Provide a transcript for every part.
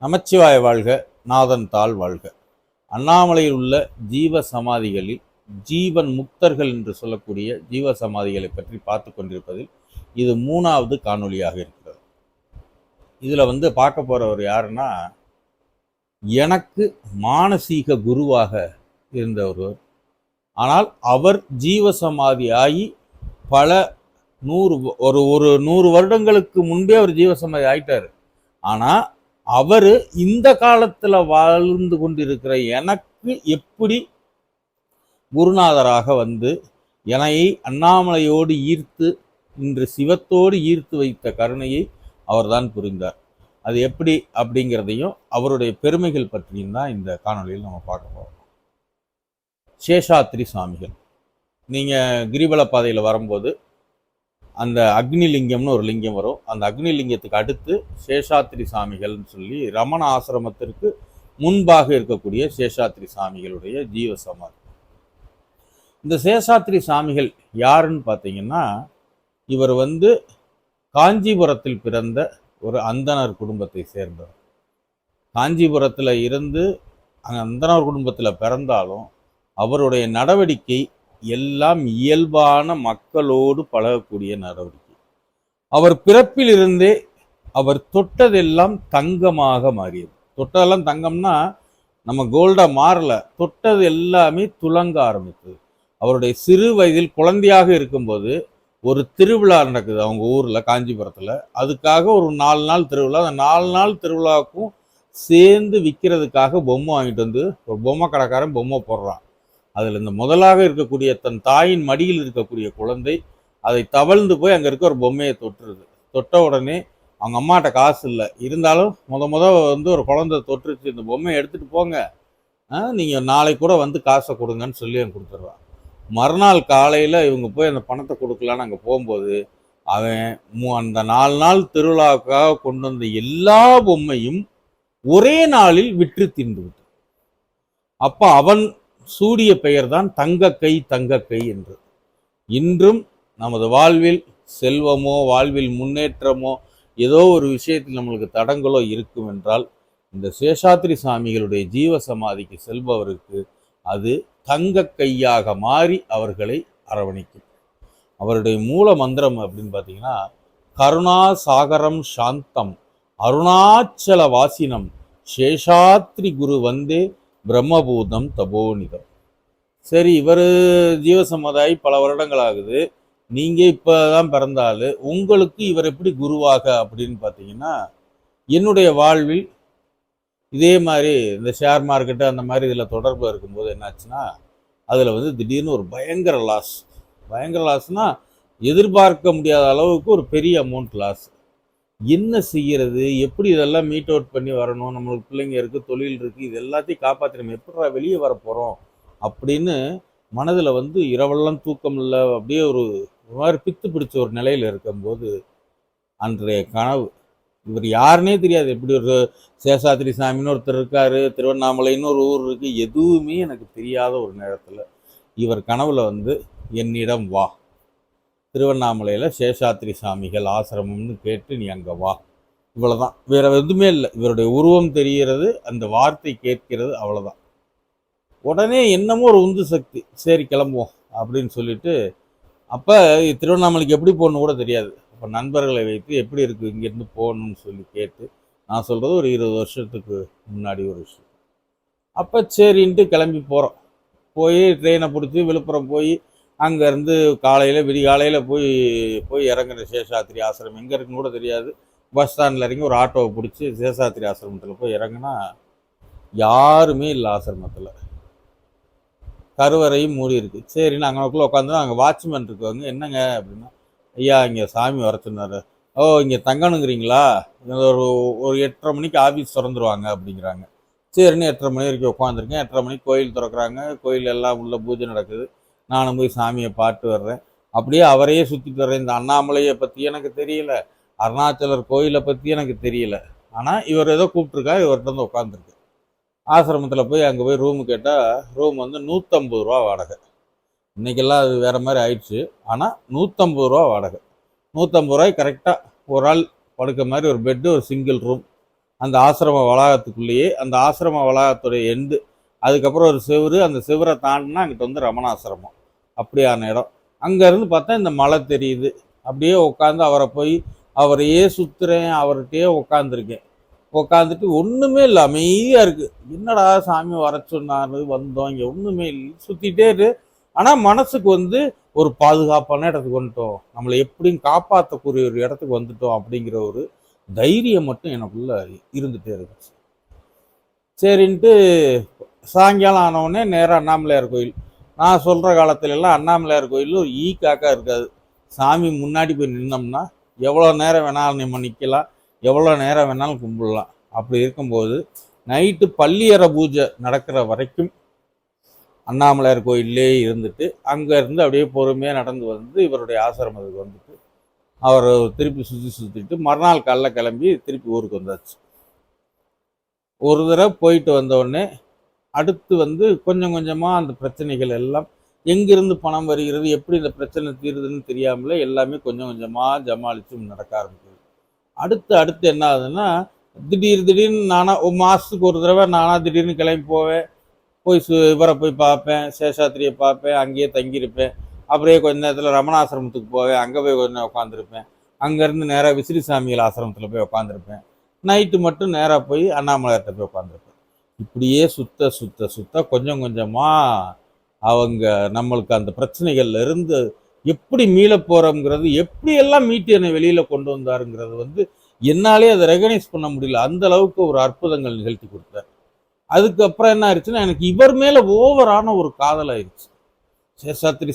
நமச்சிவாய வாழ்க, நாதன் தாள் வாழ்க. அண்ணாமலையில் உள்ள ஜீவ சமாதிகளில் ஜீவன் முக்தர்கள் என்று சொல்லக்கூடிய ஜீவ சமாதிகளை பற்றி பார்த்து கொண்டிருப்பதில் இது 3வது காணொளியாக இருக்கிறது. இதில் பார்க்க போகிறவர் யாருன்னா, எனக்கு மானசீக குருவாக இருந்த ஒருவர். ஆனால் அவர் ஜீவசமாதி ஆகி பல 100 வருடங்களுக்கு முன்பே அவர் ஜீவசமாதி ஆயிட்டார். ஆனால் அவர் இந்த காலத்தில் வாழ்ந்து கொண்டிருக்கிற எனக்கு எப்படி குருநாதராக வந்து என்னையை அண்ணாமலையோடு ஈர்த்து இன்று சிவத்தோடு ஈர்த்து வைத்த கருணையை அவர்தான் புரிந்தார். அது எப்படி அப்படிங்கிறதையும் அவருடைய பெருமைகள் பற்றியும் தான் இந்த காணொலியில் நம்ம பார்க்க போகிறோம். சேஷாத்ரி சுவாமிகள், நீங்கள் கிரிவல பாதையில் வரும்போது அந்த அக்னிலிங்கம்னு ஒரு லிங்கம் வரும். அந்த அக்னிலிங்கத்துக்கு அடுத்து சேஷாத்ரி சாமிகள்னு சொல்லி ரமண ஆசிரமத்திற்கு முன்பாக இருக்கக்கூடிய சேஷாத்ரி சாமிகளுடைய ஜீவ சமாதி. இந்த சேஷாத்ரி சாமிகள் யாருன்னு பார்த்தீங்கன்னா, இவர் காஞ்சிபுரத்தில் பிறந்த ஒரு அந்தனர் குடும்பத்தை சேர்ந்தவர். காஞ்சிபுரத்தில் இருந்து அந்தனர் குடும்பத்தில் பிறந்தாலும் அவருடைய நடவடிக்கை எல்லாம் இயல்பான மக்களோடு பழகக்கூடிய நடவடிக்கை. அவர் பிறப்பிலிருந்தே அவர் தொட்டதெல்லாம் தங்கமாக மாறியது. தொட்டதெல்லாம் தங்கம்னா நம்ம கோல்டா மாறல, தொட்டது எல்லாமே துலங்க ஆரம்பித்தது. அவருடைய சிறு வயதில் குழந்தையாக இருக்கும்போது ஒரு திருவிழா நடக்குது அவங்க ஊரில் காஞ்சிபுரத்தில். அதுக்காக ஒரு 4 நாள் திருவிழா. அந்த 4 நாள் திருவிழாவுக்கும் சேர்ந்து விற்கிறதுக்காக பொம்மை வாங்கிட்டு வந்து ஒரு பொம்மை கடைக்காரன் பொம்மை போடுறான். அதில் இந்த முதலாக இருக்கக்கூடிய தன் தாயின் மடியில் இருக்கக்கூடிய குழந்தை அதை தவழ்ந்து போய் அங்கே இருக்க ஒரு பொம்மையை தொட்டுருது. தொட்ட உடனே அவங்க அம்மாட்ட காசு இல்லை, இருந்தாலும் ஒரு குழந்தை தொட்டுருச்சு, இந்த பொம்மையை எடுத்துகிட்டு போங்க, நீங்கள் நாளைக்கு கூட காசை கொடுங்கன்னு சொல்லி அங்கே கொடுத்துட்றான். மறுநாள் காலையில் இவங்க போய் அந்த பணத்தை கொடுக்கலான்னு அங்கே போகும்போது அவன் அந்த 4 நாள் திருவிழாவுக்காக கொண்டு வந்த எல்லா பொம்மையும் ஒரே நாளில் விற்று தின்று விட்டு. அப்போ அவன் சூடிய பெயர் தான் தங்கக்கை தங்கக்கை என்று. இன்றும் நமது வாழ்வில் செல்வமோ வாழ்வில் முன்னேற்றமோ ஏதோ ஒரு விஷயத்தில் நம்மளுக்கு தடங்களோ இருக்கும் என்றால் இந்த சேஷாத்ரி சாமிகளுடைய ஜீவ சமாதிக்கு செல்பவருக்கு அது தங்கக்கையாக மாறி அவர்களை அரவணைக்கும். அவருடைய மூல மந்திரம் அப்படின்னு பார்த்தீங்கன்னா, கருணா சாகரம் சாந்தம் அருணாச்சல வாசினம் சேஷாத்ரி குரு வந்தே பிரம்மபூதம் தபோனிதம். சரி, இவர் ஜீவசமாதாயி பல வருடங்கள் ஆகுது, நீங்கள் இப்போ தான் பிறந்தால் உங்களுக்கு இவர் எப்படி குருவாக அப்படின்னு பார்த்தீங்கன்னா, என்னுடைய வாழ்வில் இதே மாதிரி இந்த ஷேர் மார்க்கெட்டு அந்த மாதிரி இதில் தொடர்பு இருக்கும்போது என்னாச்சுன்னா, அதில் திடீர்னு ஒரு பயங்கர லாஸ்னால் எதிர்பார்க்க முடியாத அளவுக்கு ஒரு பெரிய அமௌண்ட் லாஸ். என்ன செய்கிறது, எப்படி இதெல்லாம் மீட் அவுட் பண்ணி வரணும், நம்மளுக்கு பிள்ளைங்க இருக்குது, தொழில் இருக்குது, இது எல்லாத்தையும் காப்பாற்றி நம்ம எப்படா வெளியே வர போகிறோம் அப்படின்னு மனதில் இரவெல்லாம் தூக்கம் இல்லை, அப்படியே ஒரு மாதிரி பித்து பிடிச்ச ஒரு நிலையில் இருக்கும்போது அன்றைய கனவு, இவர் யாருன்னே தெரியாது, எப்படி ஒரு சேஷாத்ரி சாமின்னு ஒருத்தர் இருக்கார், திருவண்ணாமலைன்னு ஒரு ஊர் இருக்குது, எதுவுமே எனக்கு தெரியாத ஒரு நேரத்தில் இவர் கனவுல என்னிடம் வா, திருவண்ணாமலையில் சேஷாத்ரி சாமிகள் ஆசிரமம்னு கேட்டு நீ அங்கே வா, இவ்வளோதான், வேற எதுவுமே இல்லை. இவருடைய உருவம் தெரிகிறது, அந்த வார்த்தை கேட்கிறது, அவ்வளோதான். உடனே என்னமோ ஒரு உந்து சக்தி, சரி கிளம்புவோம் அப்படின்னு சொல்லிட்டு, அப்போ திருவண்ணாமலைக்கு எப்படி போகணுன்னு கூட தெரியாது. அப்போ நண்பர்களை வைத்து எப்படி இருக்குது இங்கேருந்து போகணும்னு சொல்லி கேட்டு, நான் சொல்கிறது ஒரு 20 வருஷத்துக்கு முன்னாடி ஒரு விஷயம். அப்போ சரின்ட்டு கிளம்பி போகிறோம். போய் ட்ரெயினை பிடிச்சி விழுப்புரம் போய் அங்கேருந்து விடிகாலையில் போய் இறங்குற சேஷாத்ரி ஆசிரமம் எங்கே இருக்குன்னு கூட தெரியாது. பஸ் ஸ்டாண்டில் இறங்கி ஒரு ஆட்டோவை பிடிச்சி சேஷாத்ரி ஆசிரமத்தில் போய் இறங்குனா யாருமே இல்லை ஆசிரமத்தில். கருவறையும் மூடி இருக்குது. சரின்னு அங்கேக்குள்ளே உட்காந்து அங்கே வாட்ச்மேன் இருக்குவாங்க. என்னங்க அப்படின்னா, ஐயா இங்கே சாமி வர சொன்னார். ஓ, இங்கே தங்கணுங்கிறீங்களா, ஒரு 8:30 மணிக்கு ஆஃபீஸ் திறந்துருவாங்க அப்படிங்கிறாங்க. சரின்னு 8:30 மணி வரைக்கும் உட்காந்துருக்கேன். 8:30 மணிக்கு கோயில் திறக்கிறாங்க. கோயில் எல்லாம் உள்ள பூஜை நடக்குது. நானும் போய் சாமியை பாட்டு வர்றேன். அப்படியே அவரையே சுற்றிட்டு வர்றேன். இந்த அண்ணாமலையை பற்றி எனக்கு தெரியல, அருணாச்சலர் கோயிலை பற்றி எனக்கு தெரியல. ஆனால் இவர் ஏதோ கூப்பிட்ருக்கா, இவர்கிட்ட உட்காந்துருக்கு. ஆசிரமத்தில் போய் அங்கே போய் ரூமு கேட்டால் ரூம் 150 ரூபா வாடகை. இன்றைக்கெல்லாம் அது வேறு மாதிரி ஆயிடுச்சு. ஆனால் 150 ரூபா வாடகை. 150 ரூபாய்க்கு கரெக்டாக ஒரு ஆள் படுக்க மாதிரி ஒரு பெட்டு, ஒரு சிங்கிள் ரூம். அந்த ஆசிரம வளாகத்துக்குள்ளேயே, அந்த ஆசிரம வளாகத்துடைய எண்டு, அதுக்கப்புறம் ஒரு செவுரு, அந்த செவுரை தாண்டினா அங்கிட்ட வந்து ரமணாசிரமம். அப்படியான இடம். அங்கேருந்து பார்த்தா இந்த மலை தெரியுது. அப்படியே உட்காந்து அவரை போய் அவரையே சுற்றுறேன், அவர்கிட்டயே உட்காந்துருக்கேன். உட்காந்துட்டு ஒன்றுமே இல்லை, அமைதியாக இருக்குது. என்னடா சாமி வர சொன்னாரு, வந்தோம், இங்கே ஒன்றுமே இல்லை, சுற்றிட்டே இரு. ஆனால் மனசுக்கு வந்து ஒரு பாதுகாப்பான இடத்துக்கு வந்துட்டோம், நம்மளை எப்படியும் காப்பாற்றக்கூடிய ஒரு இடத்துக்கு வந்துட்டோம் அப்படிங்கிற ஒரு தைரியம் மட்டும் எனக்குள்ள இருந்துகிட்டே இருந்துச்சு. சரின்ட்டு சாயங்காலம் ஆனவுடனே நேராக அண்ணாமலையார் கோயில். நான் சொல்கிற காலத்துலலாம் அண்ணாமலையார் கோயிலில் ஒரு காக்கா இருக்காது. சாமி முன்னாடி போய் நின்னோம்னா எவ்வளோ நேரம் வேணாலும் நம்ம நிற்கலாம், எவ்வளோ நேரம் வேணாலும் கும்பிடலாம். அப்படி இருக்கும்போது நைட்டு பள்ளியறை பூஜை நடக்கிற வரைக்கும் அண்ணாமலையார் கோயிலே இருந்துட்டு அங்கேருந்து அப்படியே பொறுமையாக நடந்து வந்து இவருடைய ஆசிரமத்துக்கு வந்துட்டு அவர் திருப்பி சுற்றிட்டு மறுநாள் காலைல கிளம்பி திருப்பி ஊருக்கு வந்தாச்சு. ஒரு தடவை போயிட்டு வந்தவுடனே அடுத்து வந்து கொஞ்சம் கொஞ்சமாக அந்த பிரச்சனைகள் எல்லாம் எங்கிருந்து பணம் வருகிறது, எப்படி இந்த பிரச்சனை தீருதுன்னு தெரியாமலே எல்லாமே கொஞ்சம் கொஞ்சமாக ஜமாளித்து நடக்க ஆரம்பிக்குது. அடுத்து என்ன ஆகுதுன்னா, திடீர்னு நானாக மாதத்துக்கு ஒரு தடவை நானாக திடீர்னு கிளம்பி போவேன். போய் இவரை போய் பார்ப்பேன், சேஷாத்திரியை பார்ப்பேன், அங்கேயே தங்கியிருப்பேன். அப்படியே கொஞ்ச நேரத்தில் ரமணாசிரமத்துக்கு போவேன், அங்கே போய் கொஞ்சம் உட்காந்துருப்பேன். அங்கேருந்து நேராக விசிறி சாமிகள் ஆசிரமத்தில் போய் உட்காந்துருப்பேன். நைட்டு மட்டும் நேராக போய் அண்ணாமலையார்கிட்ட போய் உட்காந்துருப்பேன். இப்படியே சுத்த கொஞ்சம் கொஞ்சமாக அவங்க நம்மளுக்கு அந்த பிரச்சனைகள்ல இருந்து எப்படி மீள போகிறோங்கிறது, எப்படியெல்லாம் மீட்டு என்னை வெளியில் கொண்டு வந்தாருங்கிறது வந்து என்னாலே அதை ரெகனைஸ் பண்ண முடியல. அந்த அளவுக்கு ஒரு அற்புதங்கள் நிகழ்த்தி கொடுத்தார். அதுக்கப்புறம் என்ன ஆயிடுச்சுன்னா, எனக்கு இவர் மேலே ஓவரான ஒரு காதல் ஆயிடுச்சு. சேஷாத்திரி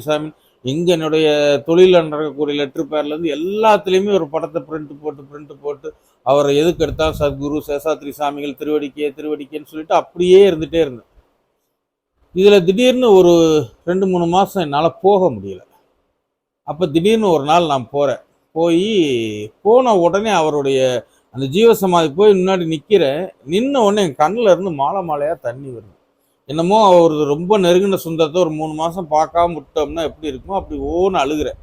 சாமி இங்கே என்னுடைய தொழிலில் நடக்கக்கூடிய லெட்ரு பேர்லேருந்து எல்லாத்துலேயுமே ஒரு படத்தை பிரிண்ட் போட்டு அவரை எதுக்கு எடுத்தால் சத்குரு சேஷாத்திரி சாமிகள் திருவடிக்கேன்னு சொல்லிட்டு அப்படியே இருந்துகிட்டே இருந்தேன். இதில் திடீர்னு ஒரு 2-3 மாதம் என்னால் போக முடியல. அப்போ திடீர்னு ஒரு நாள் நான் போகிறேன். போன உடனே அவருடைய அந்த ஜீவசமாதி போய் முன்னாடி நிற்கிறேன். நின்ன உடனே என் கண்ணில் இருந்து மாலையாக தண்ணி வருது. என்னமோ அவர் ரொம்ப நெருங்கின சொந்தத்தை ஒரு 3 மாதம் பார்க்காம விட்டோம்னா எப்படி இருக்குமோ அப்படி ஓன்னு அழுகிறேன்.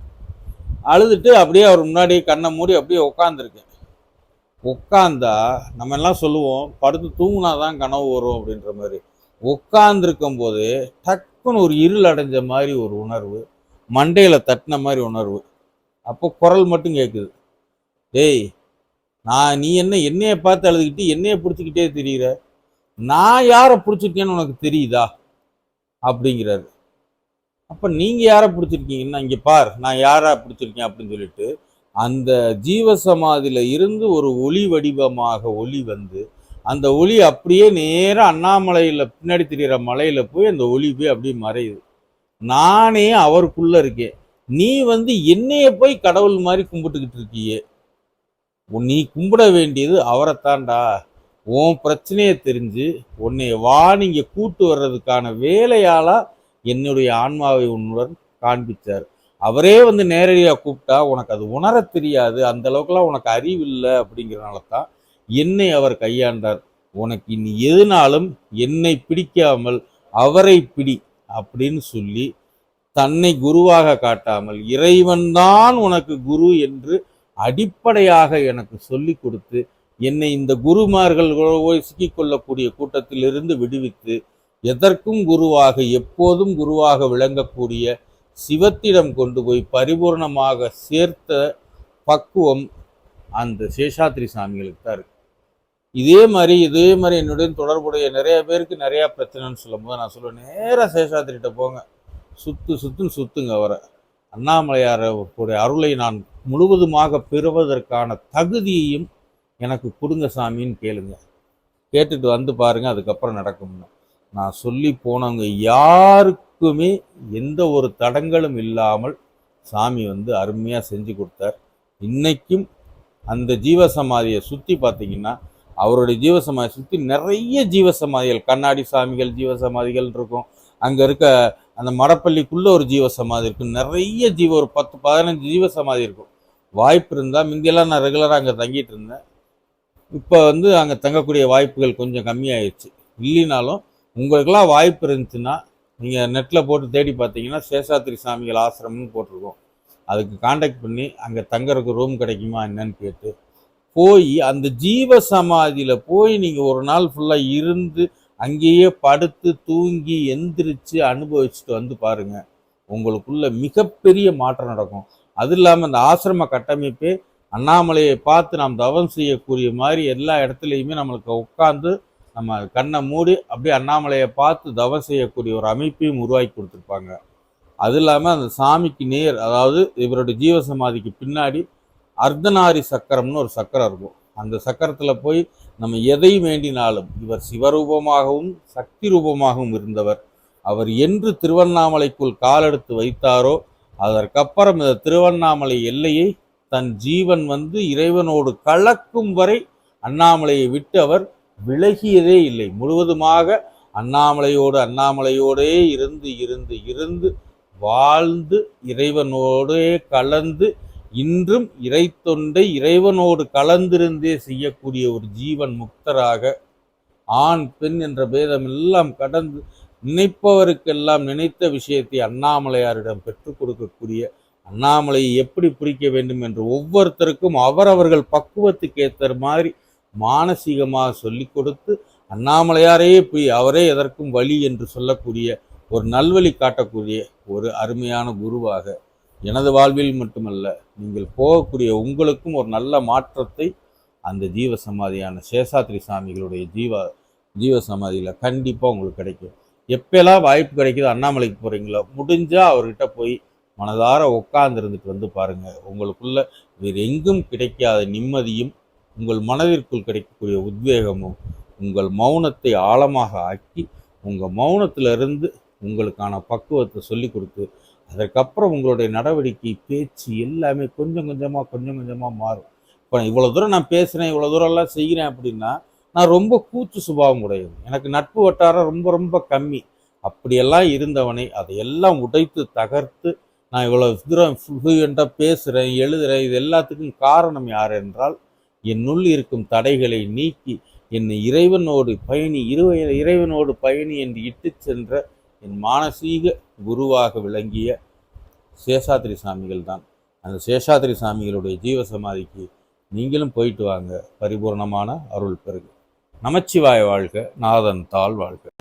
அழுதுட்டு அப்படியே அவர் முன்னாடி கண்ணை மூடி அப்படியே உட்காந்துருக்கேன். உட்காந்தா நம்ம எல்லாம் சொல்லுவோம், படுத்து தூங்குனாதான் கனவு வரும் அப்படின்ற மாதிரி. உட்காந்துருக்கும் போது டக்குன்னு ஒரு இருள் அடைஞ்ச மாதிரி ஒரு உணர்வு, மண்டையில் தட்டின மாதிரி உணர்வு. அப்போ குரல் மட்டும் கேட்குது, டேய் நீ என்னைய பார்த்து அழுதுகிட்டு என்னைய பிடிச்சிக்கிட்டே தெரியுற, நான் யாரை பிடிச்சிருக்கேன்னு உனக்கு தெரியுதா அப்படிங்கிறாரு. அப்போ நீங்கள் யாரை பிடிச்சிருக்கீங்கன்னா இங்கே பார் நான் யாரை பிடிச்சிருக்கேன் அப்படின்னு சொல்லிட்டு அந்த ஜீவசமாதியில் இருந்து ஒரு ஒளி வடிவமாக ஒளி வந்து அந்த ஒளி அப்படியே நேராக அண்ணாமலையில் பின்னாடி தெரிகிற மலையில் போய் அந்த ஒளி போய் அப்படியே மறையுது. நானே அவருக்குள்ளே இருக்கேன். நீ வந்து என்னைய போய் கடவுள் மாதிரி கும்பிட்டுக்கிட்டு இருக்கியே, நீ கும்பிட வேண்டியது அவரைத்தாண்டா. உன் பிரச்சனையை தெரிஞ்சு உன்னை நீங்க கூட்டு வர்றதுக்கான வேலையாளா என்னுடைய ஆன்மாவை உன்னுடன் காண்பிச்சார். அவரே வந்து நேரடியாக கூப்பிட்டா உனக்கு அது உணர தெரியாது, அந்த அளவுக்குலாம் உனக்கு அறிவு இல்லை. அப்படிங்கிறனால தான் என்னை அவர் கையாண்டார். உனக்கு இனி எதுனாலும் என்னை பிடிக்காமல் அவரை பிடி அப்படின்னு சொல்லி தன்னை குருவாக காட்டாமல் இறைவன்தான் உனக்கு குரு என்று அடிப்படையாக எனக்கு சொல்லி கொடுத்து என்னை இந்த குருமார்கள் சிக்கிக்கொள்ளக்கூடிய கூட்டத்திலிருந்து விடுவித்து எதற்கும் குருவாக எப்போதும் குருவாக விளங்கக்கூடிய சிவத்திடம் கொண்டு போய் பரிபூர்ணமாக சேர்த்த பக்குவம் அந்த சேஷாத்திரி சாமிகளுக்கு தான் இருக்கு. இதே மாதிரி என்னுடன் தொடர்புடைய நிறைய பேருக்கு நிறைய பிரச்சனைன்னு சொல்லும்போது நான் சொல்லுவேன், நேராக சேஷாத்திரிகிட்ட போங்க, சுத்துங்க அவரை. அண்ணாமலையாருடைய அருளை நான் முழுவதுமாக பெறுவதற்கான தகுதியையும் எனக்கு கொடுங்க சாமின்னு கேளுங்க, கேட்டுட்டு வந்து பாருங்க, அதுக்கப்புறம் நடக்கும்னு நான் சொல்லி போனவங்க யாருக்குமே எந்த ஒரு தடங்களும் இல்லாமல் சாமி வந்து அருமையாக செஞ்சு கொடுத்தார். இன்னைக்கும் அந்த ஜீவசமாதியை சுற்றி பார்த்தீங்கன்னா அவருடைய ஜீவசமாதியை சுற்றி நிறைய ஜீவசமாதிகள், கண்ணாடி சாமிகள் ஜீவசமாதிகள் இருக்கும். அங்கே இருக்க அந்த மடப்பள்ளிக்குள்ளே ஒரு ஜீவசமாதி இருக்கும். நிறைய ஒரு 10-15 ஜீவசமாதி இருக்கும். வாய்ப்பு இருந்தால், முந்தியெல்லாம் நான் ரெகுலராக அங்கே தங்கிட்டு இருந்தேன். இப்போ வந்து அங்கே தங்கக்கூடிய வாய்ப்புகள் கொஞ்சம் கம்மியாயிடுச்சு. இல்லைனாலும் உங்களுக்கெல்லாம் வாய்ப்பு இருந்துச்சுன்னா நீங்கள் நெட்டில் போட்டு தேடி பார்த்தீங்கன்னா சேஷாத்திரி சாமிகள் ஆசிரமம்னு போட்டிருக்கோம். அதுக்கு காண்டாக்ட் பண்ணி அங்கே தங்கறதுக்கு ரூம் கிடைக்குமா என்னன்னு கேட்டு போய் அந்த ஜீவ சமாதியில போய் நீங்க ஒரு நாள் ஃபுல்லா இருந்து அங்கேயே படுத்து தூங்கி எந்திரிச்சு அனுபவிச்சுட்டு வந்து பாருங்க, உங்களுக்குள்ள மிகப்பெரிய மாற்றம் நடக்கும். அது இல்லாம இந்த ஆசிரம கட்டமைப்பே அண்ணாமலையை பார்த்து நாம் தவம் செய்யக்கூடிய மாதிரி எல்லா இடத்துலையுமே நம்மளுக்கு உட்காந்து நம்ம கண்ணை மூடி அப்படியே அண்ணாமலையை பார்த்து தவம் செய்யக்கூடிய ஒரு அமைப்பையும் உருவாக்கி கொடுத்துருப்பாங்க. அது இல்லாமல் அந்த சாமிக்கு நேர், அதாவது இவருடைய ஜீவசமாதிக்கு பின்னாடி அர்த்தநாரி சக்கரம்னு ஒரு சக்கரம் இருக்கும். அந்த சக்கரத்தில் போய் நம்ம எதை வேண்டினாலும், இவர் சிவரூபமாகவும் சக்தி ரூபமாகவும் இருந்தவர். அவர் என்று திருவண்ணாமலைக்குள் காலெடுத்து வைத்தாரோ அதற்கப்புறம் இந்த திருவண்ணாமலை எல்லையை தன் ஜீவன் வந்து இறைவனோடு கலக்கும் வரை அண்ணாமலையை விட்டு அவர் விலகியதே இல்லை. முழுவதுமாக அண்ணாமலையோடே இருந்து இருந்து இருந்து வாழ்ந்து இறைவனோடே கலந்து இன்றும் இறை தொண்டை இறைவனோடு கலந்திருந்தே செய்யக்கூடிய ஒரு ஜீவன் முக்தராக, ஆண் பெண் என்ற பேதம் எல்லாம் கடந்து நினைப்பவருக்கெல்லாம் நினைத்த விஷயத்தை அண்ணாமலையாரிடம் பெற்றுக் கொடுக்கக்கூடிய, அண்ணாமலையை எப்படி பிடிக்க வேண்டும் என்று ஒவ்வொருத்தருக்கும் அவரவர்கள் பக்குவத்துக்கு ஏற்ற மாதிரி மானசீகமாக சொல்லி கொடுத்து அண்ணாமலையாரையே போய் அவரே எதற்கும் வழி என்று சொல்லக்கூடிய ஒரு நல்வழி காட்டக்கூடிய ஒரு அருமையான குருவாக எனது வாழ்வில் மட்டுமல்ல, நீங்கள் போகக்கூடிய உங்களுக்கும் ஒரு நல்ல மாற்றத்தை அந்த ஜீவசமாதியான சேஷாத்ரி சாமிகளுடைய ஜீவசமாதியில் கண்டிப்பாக உங்களுக்கு கிடைக்கும். எப்பெல்லாம் வாய்ப்பு கிடைக்குதோ அண்ணாமலைக்கு போகிறீங்களோ முடிஞ்சால் அவர்கிட்ட போய் மனதார உட்கார்ந்துருந்துட்டு வந்து பாருங்கள். உங்களுக்குள்ள வேறு எங்கும் கிடைக்காத நிம்மதியும் உங்கள் மனதிற்குள் கிடைக்கக்கூடிய உத்வேகமும் உங்கள் மௌனத்தை ஆழமாக ஆக்கி உங்கள் மௌனத்திலிருந்து உங்களுக்கான பக்குவத்தை சொல்லி கொடுத்து அதற்கப்புறம் உங்களுடைய நடவடிக்கை பேச்சு எல்லாமே கொஞ்சம் கொஞ்சமாக மாறும். இப்போ இவ்வளோ தூரம் நான் பேசுகிறேன், இவ்வளோ தூரம்லாம் செய்கிறேன் அப்படின்னா நான் ரொம்ப கூச்சு சுபாவம் உடையது. எனக்கு நட்பு வட்டாரம் ரொம்ப ரொம்ப கம்மி. அப்படியெல்லாம் இருந்தவனை அதையெல்லாம் உடைத்து தகர்த்து நான் இவ்வளோ தூரம் ஃப்ளூயண்ட்டாக பேசுகிறேன், எழுதுகிறேன். இது எல்லாத்துக்கும் காரணம் யார் என்றால், என்னுள் இருக்கும் தடைகளை நீக்கி என்னை இறைவனோடு பயணி என்று இட்டு சென்ற என் மானசீக குருவாக விளங்கிய சேஷாத்ரி சாமிகள் தான். அந்த சேஷாத்ரி சாமிகளுடைய ஜீவசமாதிக்கு நீங்களும் போயிட்டு வாங்க. பரிபூர்ணமான அருள் பெறுக. நமச்சிவாய வாழ்க, நாதன் தாள் வாழ்க.